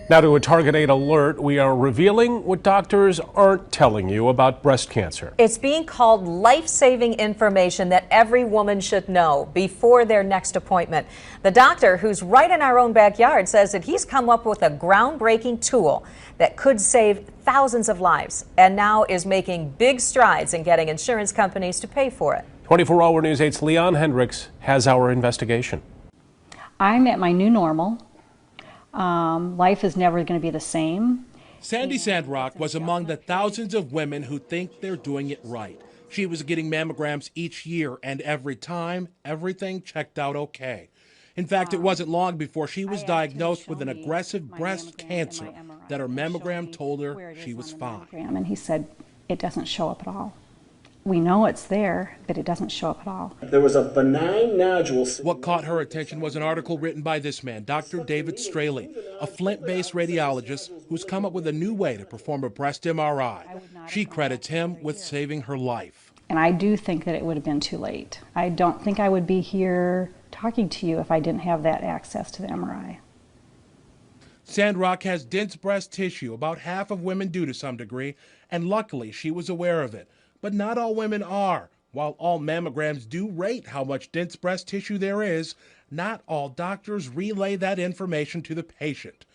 Now to a Target 8 alert, we are revealing what doctors aren't telling you about breast cancer. It's being called life-saving information that every woman should know before their next appointment. The doctor, who's right in our own backyard, says that he's come up with a groundbreaking tool that could save thousands of lives and now is making big strides in getting insurance companies to pay for it. 24-Hour News 8's Leon Hendricks has our investigation. I'm at my new normal. Life is never going to be the same. Sandy Sandrock was among the thousands of women who think they're doing it right. She was getting mammograms each year, and every time, everything checked out okay. In fact, it wasn't long before she was diagnosed with an aggressive breast cancer that her mammogram told her she was fine. And he said, it doesn't show up at all. We know it's there, but it doesn't show up at all. There was a benign nodule. What caught her attention was an article written by this man, Dr. David Straley, a Flint-based radiologist who's come up with a new way to perform a breast MRI. She credits him with saving her life. And I do think that it would have been too late. I don't think I would be here talking to you if I didn't have that access to the MRI. Sandrock has dense breast tissue, about half of women do to some degree, and luckily she was aware of it. But not all women are. While all mammograms do rate how much dense breast tissue there is, not all doctors relay that information to the patient.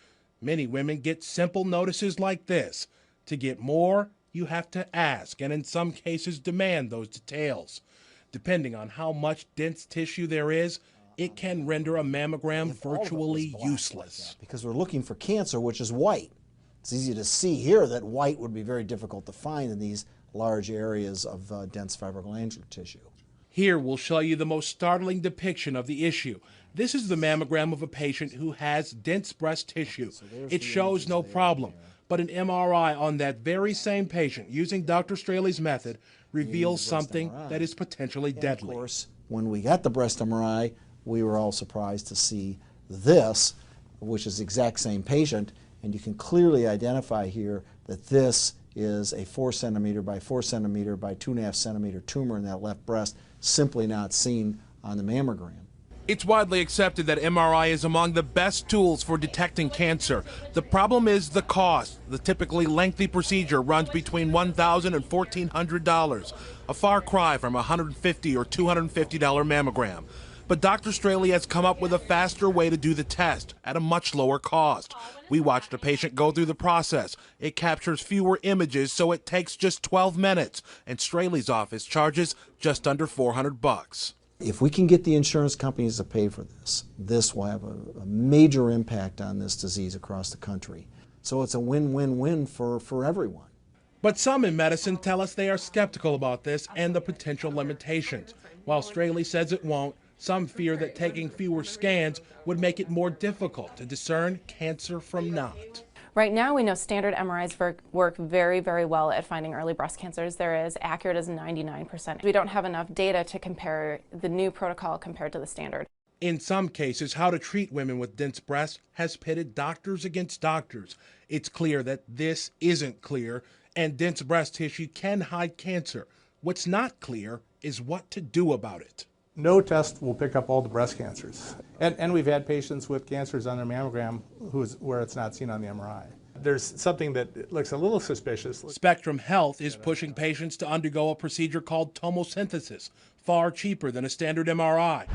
Many women get simple notices like this. To get more, you have to ask, and in some cases demand those details. Depending on how much dense tissue there is, it can render a mammogram virtually useless. Because we're looking for cancer, which is white. It's easy to see here that white would be very difficult to find in these large areas of dense fibroglandular tissue. Here we'll show you the most startling depiction of the issue. This is the mammogram of a patient who has dense breast tissue. It shows no problem, but an MRI on that very same patient using Dr. Straley's method reveals something that is potentially deadly. Of course, when we got the breast MRI, we were all surprised to see this, which is the exact same patient, and you can clearly identify here that this is a 4 centimeter by 4 centimeter by 2.5 centimeter tumor in that left breast, simply not seen on the mammogram. It's widely accepted that MRI is among the best tools for detecting cancer. The problem is the cost. The typically lengthy procedure runs between $1,000 and $1,400, a far cry from a $150 or $250 mammogram. But Dr. Straley has come up with a faster way to do the test at a much lower cost. We watched a patient go through the process. It captures fewer images, so it takes just 12 minutes, and Straley's office charges just under $400. If we can get the insurance companies to pay for this, this will have a major impact on this disease across the country. So it's a win-win-win for everyone. But some in medicine tell us they are skeptical about this and the potential limitations. While Straley says it won't, some fear that taking fewer scans would make it more difficult to discern cancer from not. Right now, we know standard MRIs work very, very well at finding early breast cancers. They're as accurate as 99%. We don't have enough data to compare the new protocol compared to the standard. In some cases, how to treat women with dense breasts has pitted doctors against doctors. It's clear that this isn't clear, and dense breast tissue can hide cancer. What's not clear is what to do about it. No test will pick up all the breast cancers. And we've had patients with cancers on their mammogram where it's not seen on the MRI. There's something that looks a little suspicious. Spectrum Health is pushing patients to undergo a procedure called tomosynthesis, far cheaper than a standard MRI.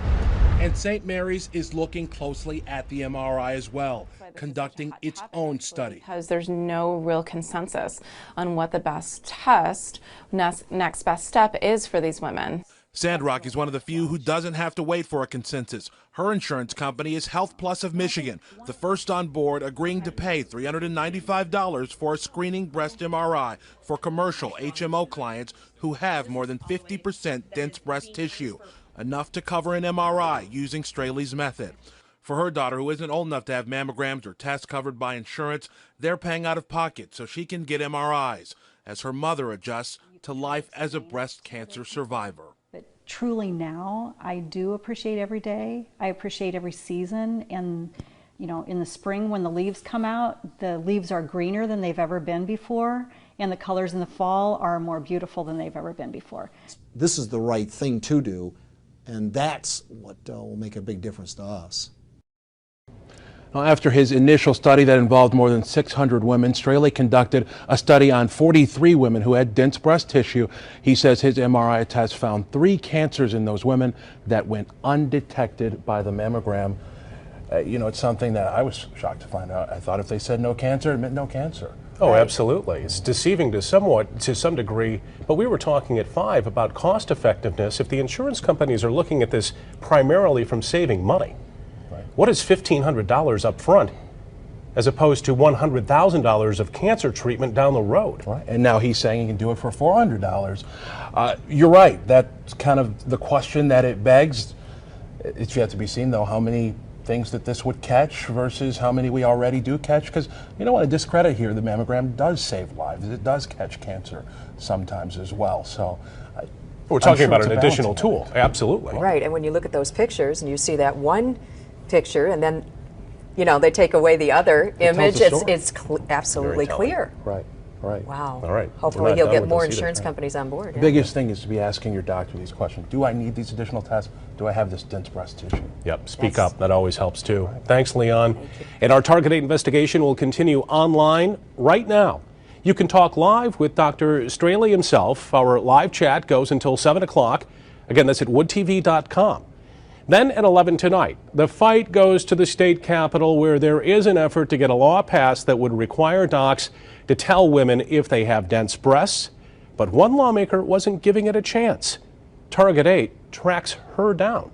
And St. Mary's is looking closely at the MRI as well, conducting its own study. Because there's no real consensus on what the best test, next best step is for these women. Sandrock is one of the few who doesn't have to wait for a consensus. Her insurance company is Health Plus of Michigan, the first on board, agreeing to pay $395 for a screening breast MRI for commercial HMO clients who have more than 50% dense breast tissue, enough to cover an MRI using Straley's method. For her daughter, who isn't old enough to have mammograms or tests covered by insurance, they're paying out of pocket so she can get MRIs, as her mother adjusts to life as a breast cancer survivor. Truly now, I do appreciate every day. I appreciate every season. And, you know, in the spring when the leaves come out, the leaves are greener than they've ever been before. And the colors in the fall are more beautiful than they've ever been before. This is the right thing to do, and that's what will make a big difference to us. After his initial study that involved more than 600 women, Straley conducted a study on 43 women who had dense breast tissue. He says his MRI test found 3 cancers in those women that went undetected by the mammogram. It's something that I was shocked to find out. I thought if they said no cancer, it meant no cancer. Oh, absolutely. It's deceiving to some degree, but we were talking at 5 about cost effectiveness. If the insurance companies are looking at this primarily from saving money, what is $1,500 up front as opposed to $100,000 of cancer treatment down the road? Right. And now he's saying he can do it for $400. You're right. That's kind of the question that it begs. It's yet to be seen, though, how many things that this would catch versus how many we already do catch, because you don't want to discredit here. The mammogram does save lives. It does catch cancer sometimes as well. So we're talking about an additional tool. Absolutely. Right, and when you look at those pictures and you see that one picture and then they take away the other image, it's absolutely clear. Right. Wow. All right. Hopefully he'll get more insurance companies on board. The biggest thing is to be asking your doctor these questions. Do I need these additional tests? Do I have this dense breast tissue? Yep, speak up. That always helps too. Thanks, Leon. Thank you. And our Target 8 investigation will continue online right now. You can talk live with Dr. Straley himself. Our live chat goes until 7 o'clock. Again, that's at woodtv.com. Then at 11 tonight, the fight goes to the state capitol, where there is an effort to get a law passed that would require docs to tell women if they have dense breasts. But one lawmaker wasn't giving it a chance. Target 8 tracks her down.